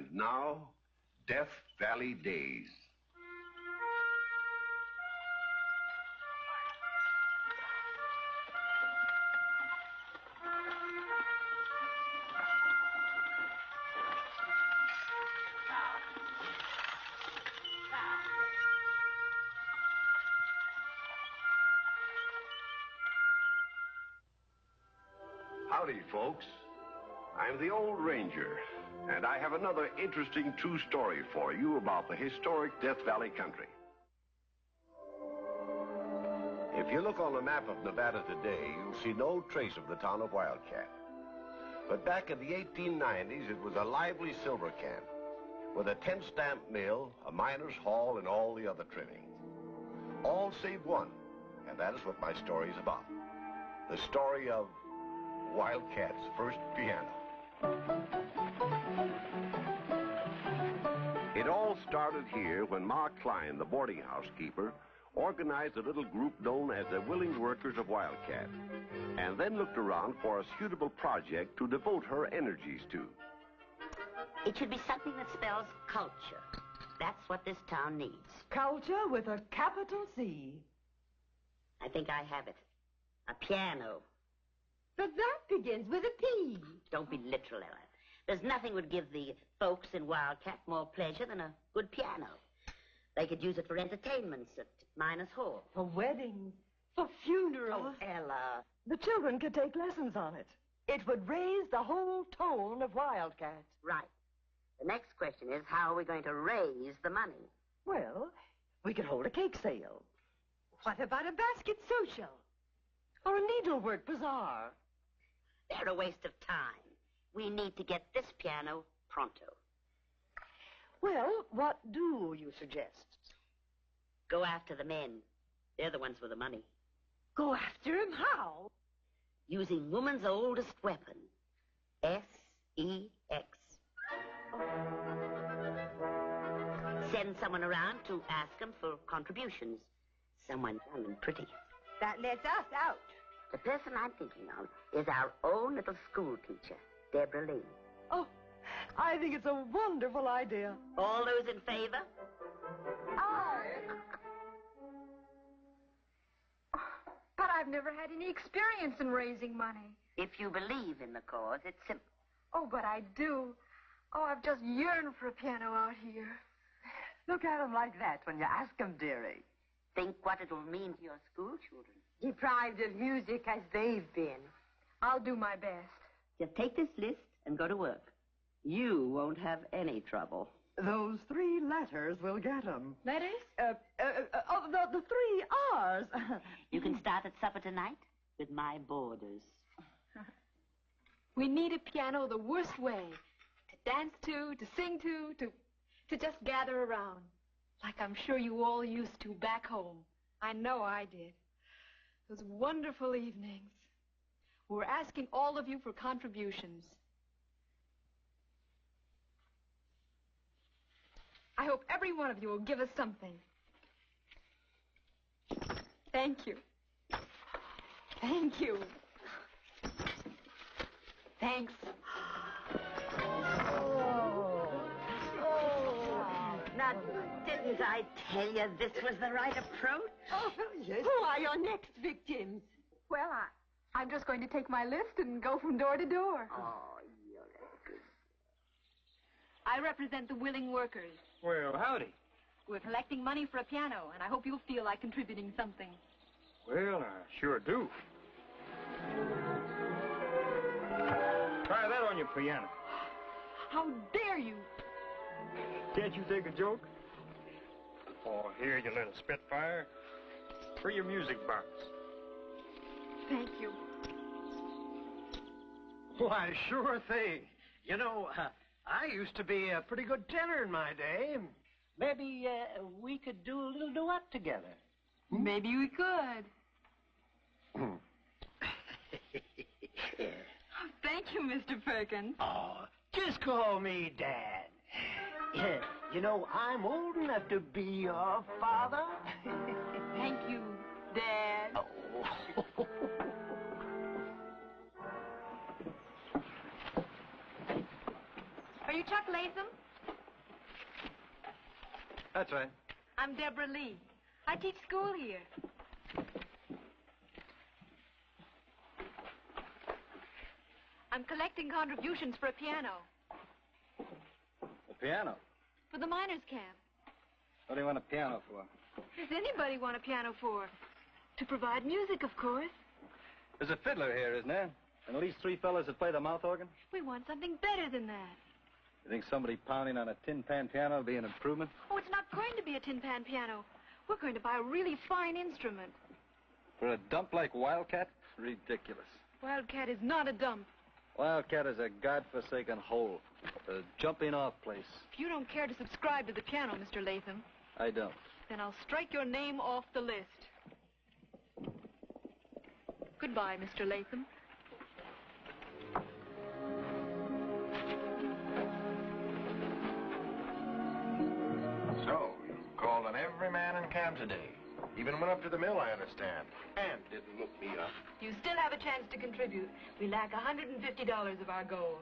And now, Death Valley Days. Howdy, folks. I'm the Old Ranger, and I have another interesting true story for you about the historic Death Valley country. If you look on the map of Nevada today, you'll see no trace of the town of Wildcat. But back in the 1890s, it was a lively silver camp with a 10-stamp mill, a miner's hall, and all the other trimmings. All save one, and that is what my story is about. The story of Wildcat's first piano. It all started here when Ma Klein, the boarding house keeper, organized a little group known as the Willing Workers of Wildcat, and then looked around for a suitable project to devote her energies to. It should be something that spells culture. That's what this town needs. Culture with a capital C. I think I have it. A piano. But that begins with a P. Don't be literal, Ella. There's nothing would give the folks in Wildcat more pleasure than a good piano. They could use it for entertainments at Miners' Hall. For weddings, for funerals. Oh, Ella. The children could take lessons on it. It would raise the whole tone of Wildcat. Right. The next question is, how are we going to raise the money? Well, we could hold a cake sale. What about a basket social? Or a needlework bazaar? They're a waste of time. We need to get this piano pronto. Well, what do you suggest? Go after the men. They're the ones with the money. Go after him how? Using woman's oldest weapon, S4E6. Send someone around to ask them for contributions. Someone young and pretty. That lets us out. The person I'm thinking of is our own little school teacher, Deborah Lee. Oh, I think it's a wonderful idea. All those in favor? Aye. But I've never had any experience in raising money. If you believe in the cause, it's simple. Oh, but I do. Oh, I've just yearned for a piano out here. Look at him like that when you ask him, dearie. Think what it'll mean to your school children. Deprived of music as they've been. I'll do my best. Just take this list and go to work. You won't have any trouble. Those 3 letters will get them. Letters? The 3 R's. You can start at supper tonight with my boarders. We need a piano the worst way. To dance to sing to just gather around. Like I'm sure you all used to back home. I know I did. Those wonderful evenings. We're asking all of you for contributions. I hope every one of you will give us something. Thank you. Thank you. Thanks. Now, didn't I tell you this was the right approach? Oh, yes. Who are your next victims? Well, I'm just going to take my list and go from door to door. Oh, you're a good... I represent the Willing Workers. Well, howdy. We're collecting money for a piano, and I hope you'll feel like contributing something. Well, I sure do. Try that on your piano. How dare you? Can't you take a joke? Oh, here, you little spitfire. For your music box. Thank you. Why, sure thing. You know, I used to be a pretty good tenor in my day. Maybe we could do a little duet together. Maybe we could. Thank you, Mr. Perkins. Oh, just call me Dad. You know, I'm old enough to be your father. Thank you, Dad. Oh. Are you Chuck Latham? That's right. I'm Deborah Lee. I teach school here. I'm collecting contributions for a piano. A piano? For the miners' camp. What do you want a piano for? Does anybody want a piano for? To provide music, of course. There's a fiddler here, isn't there? And at least 3 fellas that play the mouth organ? We want something better than that. You think somebody pounding on a tin pan piano will be an improvement? Oh, it's not going to be a tin pan piano. We're going to buy a really fine instrument. For a dump like Wildcat? Ridiculous. Wildcat is not a dump. Wildcat is a godforsaken hole. A jumping-off place. If you don't care to subscribe to the piano, Mr. Latham, I don't. then I'll strike your name off the list. Goodbye, Mr. Latham. So, you called on every man in camp today. Even went up to the mill, I understand. And didn't look me up. You still have a chance to contribute. We lack $150 of our goal.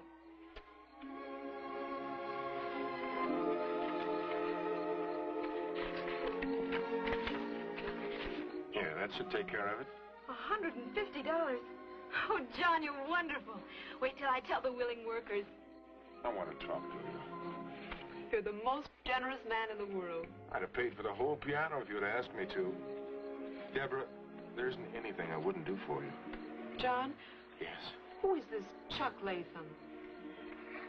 Yeah, that should take care of it. $150? Oh, John, you're wonderful. Wait till I tell the willing workers. I want to talk to you. You're the most generous man in the world. I'd have paid for the whole piano if you'd asked me to. Deborah, there isn't anything I wouldn't do for you. John? Yes. Who is this Chuck Latham?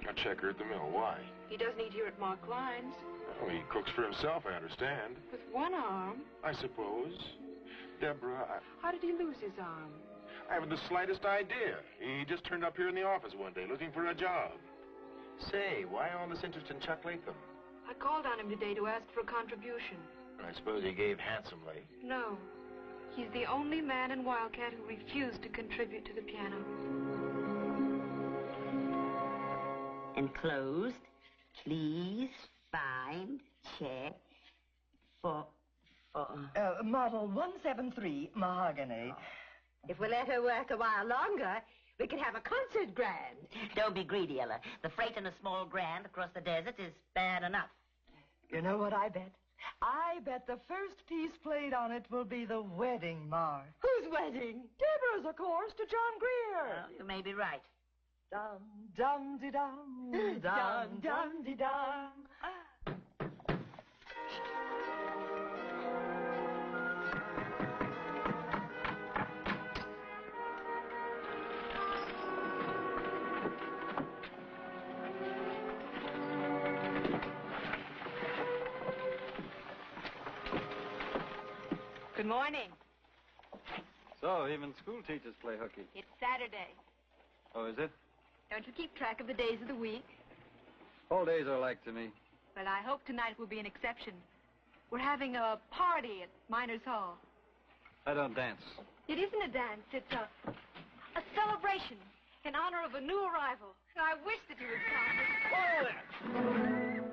A checker at the mill. Why? He doesn't eat here at Mark Klein's. Well, he cooks for himself, I understand. With one arm? I suppose. Deborah, How did he lose his arm? I haven't the slightest idea. He just turned up here in the office one day looking for a job. Say, why all this interest in Chuck Latham? I called on him today to ask for a contribution. I suppose he gave handsomely. No. He's the only man in Wildcat who refused to contribute to the piano. Enclosed, please find check for... Model 173, mahogany. If we let her work a while longer, we could have a concert grand. Don't be greedy, Ella. The freight in a small grand across the desert is bad enough. You know what I bet? I bet the first piece played on it will be the wedding march. Whose wedding? Deborah's, of course, to John Greer. Well, you may be right. Dum, dum, de dum, dum, dum, de dum. Good morning. So, even school teachers play hooky. It's Saturday. Oh, is it? Don't you keep track of the days of the week? All days are alike to me. Well, I hope tonight will be an exception. We're having a party at Miners' Hall. I don't dance. It isn't a dance. It's a celebration in honor of a new arrival. And I wish that you would come. Whoa there!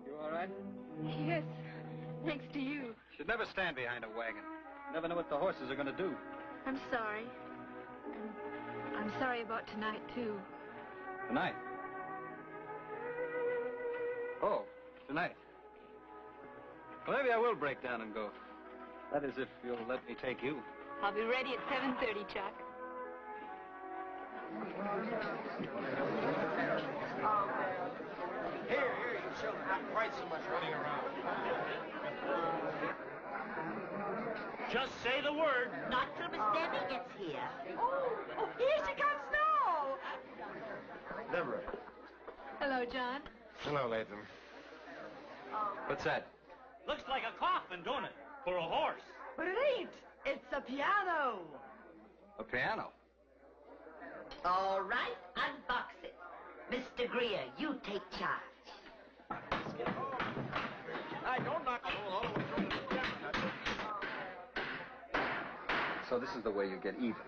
You all right? Yes, thanks to you. Should never stand behind a wagon. Never know what the horses are going to do. I'm sorry. I'm sorry about tonight, too. Tonight? Oh, tonight. Well, maybe I will break down and go. That is, if you'll let me take you. I'll be ready at 7:30, Chuck. Here, you children, not quite so much running around. Just say the word. Not till Miss Debbie gets here. Oh, here she comes now. Deborah. Hello, John. Hello, Latham. What's that? Looks like a coffin, don't it? For a horse. But it ain't. It's a piano. A piano? All right, unbox it. Mr. Greer, you take charge. I don't knock the whole all the way through the camera. So this is the way you get even.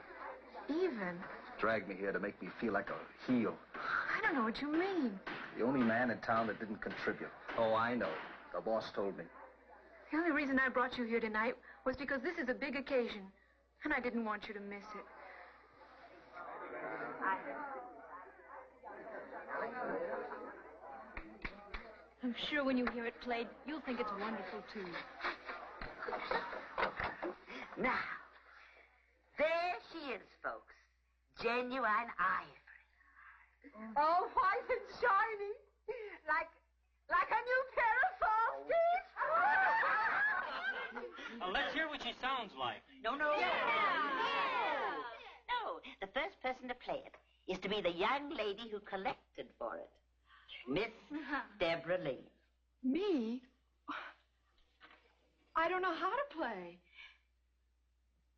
Even? Drag me here to make me feel like a heel. I don't know what you mean. The only man in town that didn't contribute. Oh, I know. The boss told me. The only reason I brought you here tonight was because this is a big occasion, and I didn't want you to miss it. I'm sure when you hear it played, you'll think it's wonderful, too. Now, there she is, folks. Genuine ivory. Oh, white and shiny. Like a new pair of falsies. Well, let's hear what she sounds like. No. No, the first person to play it is to be the young lady who collected for it. Miss Deborah Lee. Me? I don't know how to play.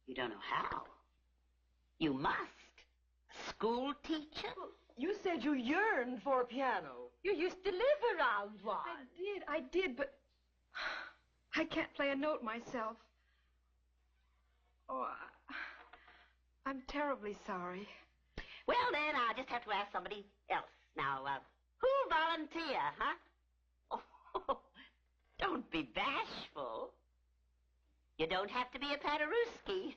You don't know how? You must. School teacher? You said you yearned for a piano. You used to live around one. I did, but I can't play a note myself. Oh, I'm terribly sorry. Well, then, I'll just have to ask somebody else. Now, who'll volunteer, huh? Oh, don't be bashful. You don't have to be a Paderewski.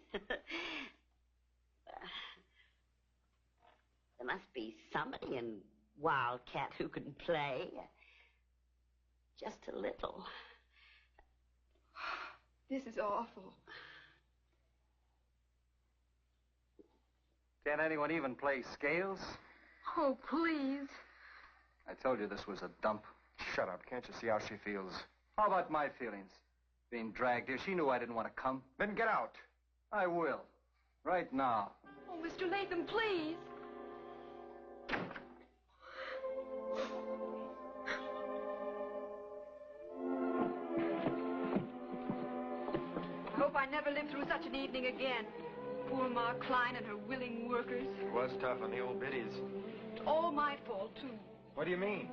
There must be somebody in Wildcat who can play. Just a little. This is awful. Can't anyone even play scales? Oh, please. I told you this was a dump. Shut up. Can't you see how she feels? How about my feelings? Being dragged here, she knew I didn't want to come. Then get out. I will. Right now. Oh, Mr. Latham, please. I hope I never live through such an evening again. Poor Ma Klein and her willing workers. It was tough on the old biddies. It's all my fault, too. What do you mean?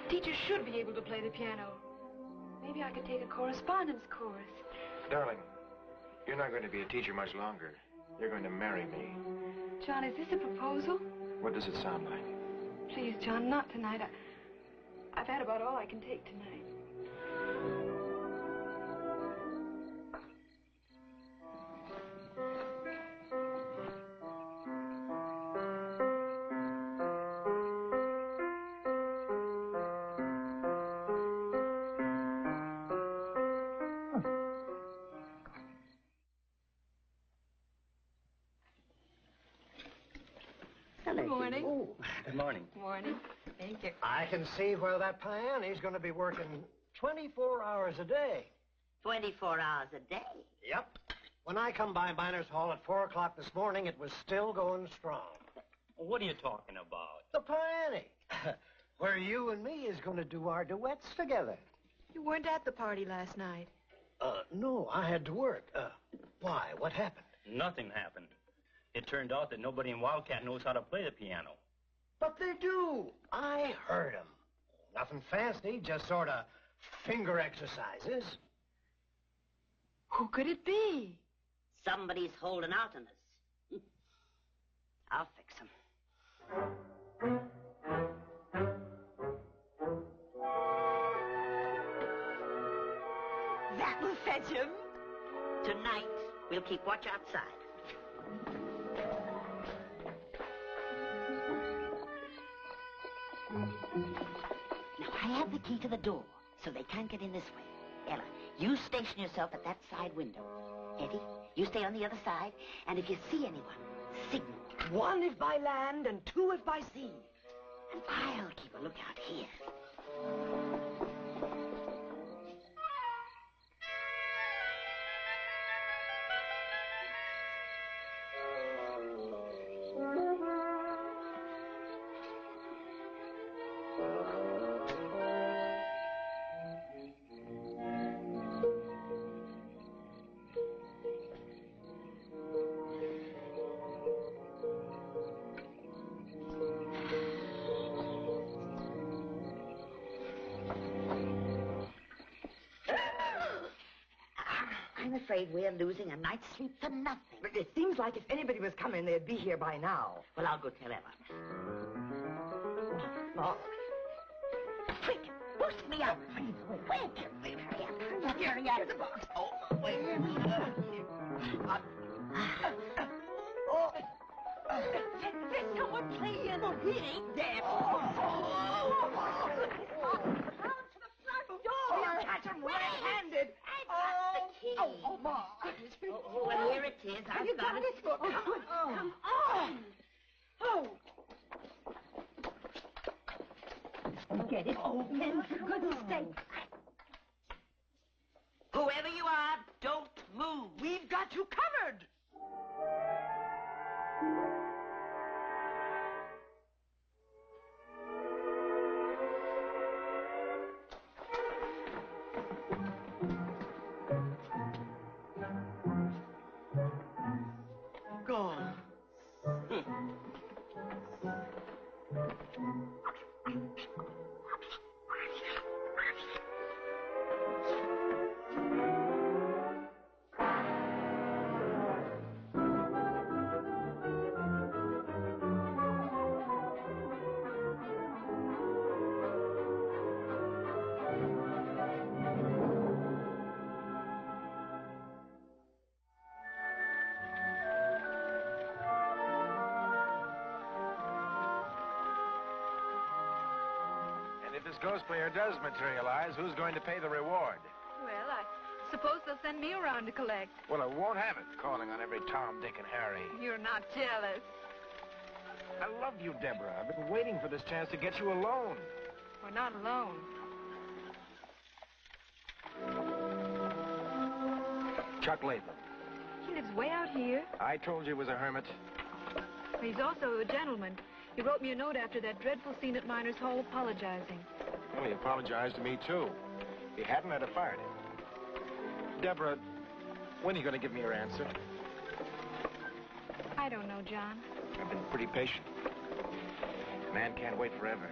Teachers should be able to play the piano. Maybe I could take a correspondence course. Darling, you're not going to be a teacher much longer. You're going to marry me. John, is this a proposal? What does it sound like? Please, John, not tonight. I've had about all I can take tonight. Hello. Good morning. Oh, Good morning. Good morning. Thank you. I can see where that piano's going to be working 24 hours a day. 24 hours a day. Yep. When I come by Miners Hall at 4 o'clock this morning, it was still going strong. What are you talking about? The piano, where you and me is going to do our duets together. You weren't at the party last night. No, I had to work. Why? What happened? Nothing happened. It turned out that nobody in Wildcat knows how to play the piano. But they do. I heard them. Nothing fancy, just sort of finger exercises. Who could it be? Somebody's holding out on us. I'll fix them. That'll fetch him. Tonight, we'll keep watch outside. Now, I have the key to the door, so they can't get in this way. Ella, you station yourself at that side window. Eddie, you stay on the other side, and if you see anyone, signal. 1 if by land and 2 if by sea. And I'll keep a lookout here. I'm afraid we're losing a night's sleep for nothing. But it seems like if anybody was coming, they'd be here by now. Well, I'll go tell Ella. Oh. Quick, boost me up. Quick. Hurry out of the box. Oh, wait. There's someone playing. It ain't them. Get it open, for goodness sake. Whoever you are, don't move. We've got you covered. Gone. And if this ghost player does materialize, who's going to pay the reward? Well, I suppose they'll send me around to collect. Well, it won't have it, calling on every Tom, Dick, and Harry. You're not jealous. I love you, Deborah. I've been waiting for this chance to get you alone. We're not alone. Chuck Latham. He lives way out here. I told you he was a hermit. He's also a gentleman. He wrote me a note after that dreadful scene at Miners' Hall apologizing. Well, he apologized to me, too. If he hadn't, I'd have fired him. Deborah, when are you going to give me your answer? I don't know, John. I've been pretty patient. A man can't wait forever.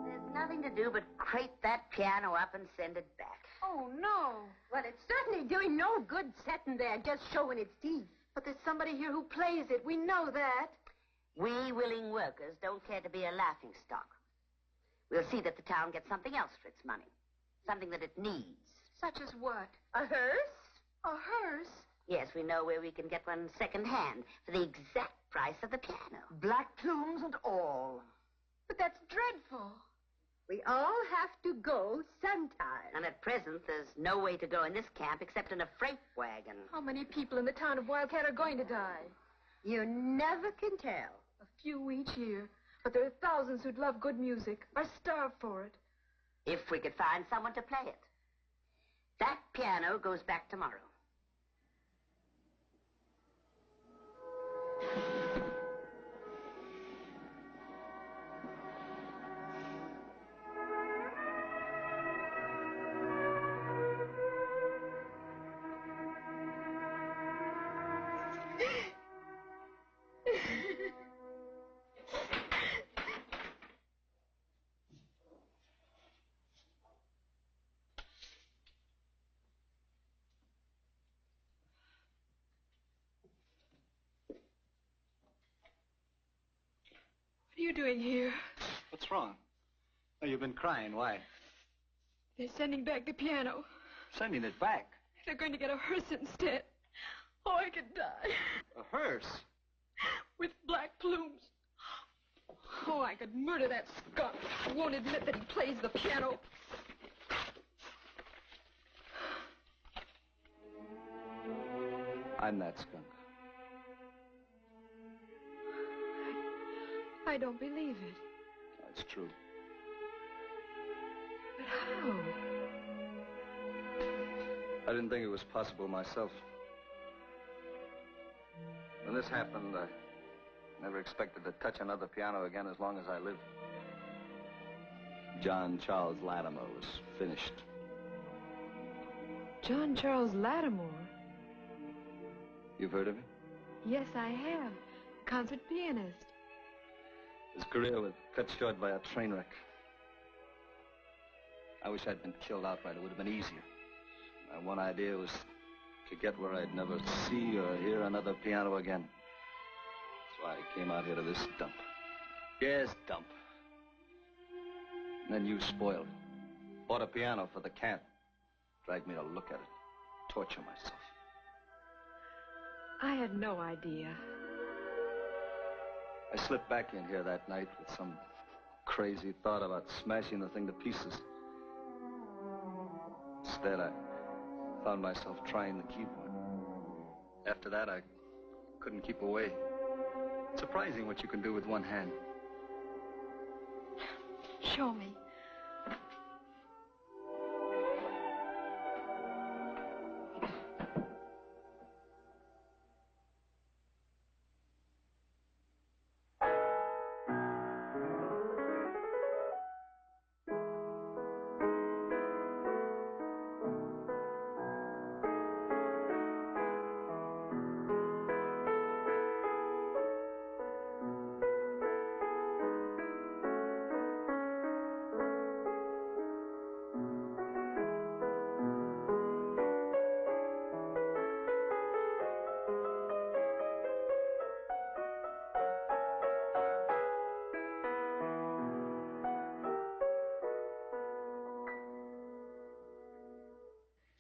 There's nothing to do but crate that piano up and send it back. Oh, no. Well, it's certainly doing no good sitting there just showing its teeth. But there's somebody here who plays it. We know that. We willing workers don't care to be a laughing stock. We'll see that the town gets something else for its money. Something that it needs. Such as what? A hearse? A hearse? Yes, we know where we can get one second-hand for the exact price of the piano. Black plumes and all. But that's dreadful. We all have to go sometime. And at present, there's no way to go in this camp except in a freight wagon. How many people in the town of Wildcat are going to die? You never can tell. A few each year. But there are thousands who'd love good music, are starved for it. If we could find someone to play it. That piano goes back tomorrow. What are you doing here? What's wrong? Oh, you've been crying. Why? They're sending back the piano. Sending it back. They're going to get a hearse instead. Oh, I could die. A hearse? With black plumes. Oh, I could murder that skunk. He won't admit that he plays the piano. I'm that skunk. I don't believe it. That's true. But how? I didn't think it was possible myself. When this happened, I never expected to touch another piano again as long as I lived. John Charles Latimer was finished. John Charles Lattimore? You've heard of him? Yes, I have. Concert pianist. His career was cut short by a train wreck. I wish I'd been killed outright. It would have been easier. My one idea was to get where I'd never see or hear another piano again. That's why I came out here to this dump. Yes, dump. And then you spoiled it. Bought a piano for the camp. Dragged me to look at it. Torture myself. I had no idea. I slipped back in here that night with some crazy thought about smashing the thing to pieces. Instead, I found myself trying the keyboard. After that, I Couldn't keep away. Surprising what you can do with one hand. Show me.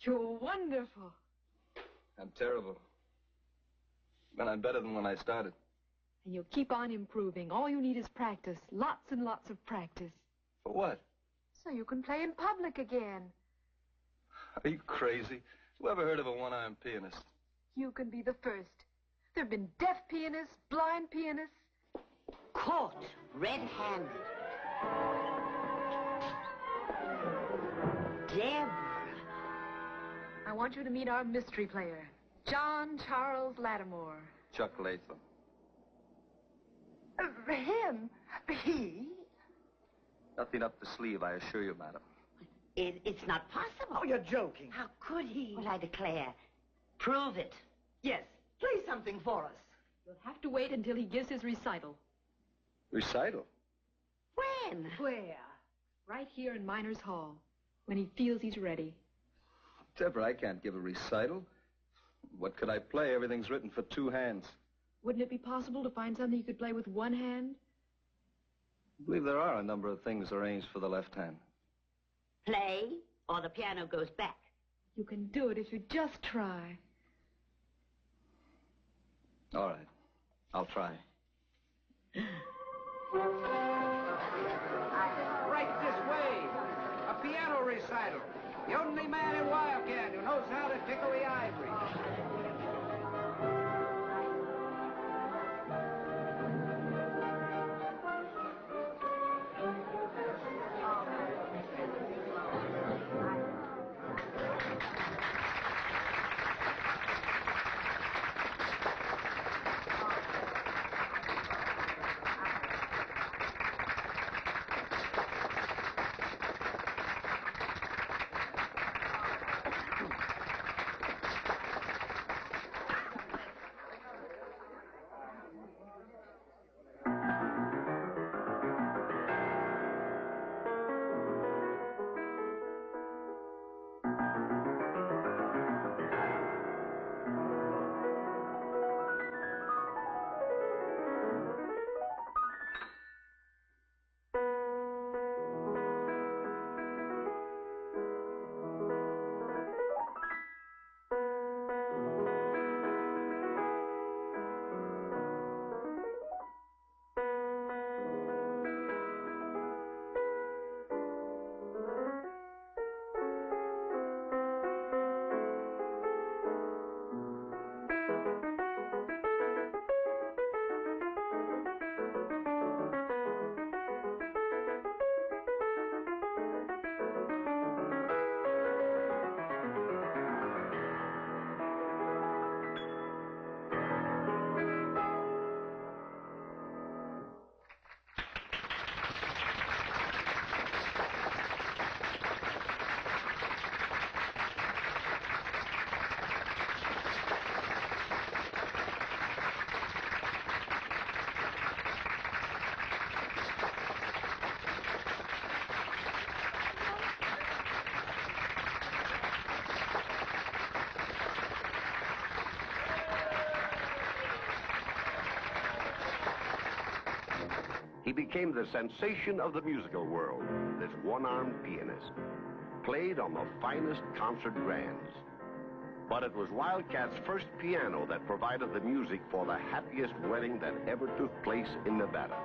You're wonderful. I'm terrible. But I'm better than when I started. And you'll keep on improving. All you need is practice. Lots and lots of practice. For what? So you can play in public again. Are you crazy? Who ever heard of a one-armed pianist? You can be the first. There have been deaf pianists, blind pianists. Caught red-handed. Deborah. I want you to meet our mystery player, John Charles Lattimore. Chuck Latham. Him? He? Nothing up the sleeve, I assure you, madam. It's not possible. Oh, you're joking. How could he? Well, I declare. Prove it. Yes, play something for us. You'll have to wait until he gives his recital. Recital? When? Where? Right here in Miners Hall, when he feels he's ready. Deborah, I can't give a recital. What could I play? Everything's written for two hands. Wouldn't it be possible to find something you could play with one hand? I believe there are a number of things arranged for the left hand. Play, or the piano goes back. You can do it if you just try. All right. I'll try. Right this way. A piano recital. The only man in Wildcat who knows how to tickle the ivory. He became the sensation of the musical world, this one-armed pianist. Played on the finest concert grands. But it was Wildcat's first piano that provided the music for the happiest wedding that ever took place in Nevada.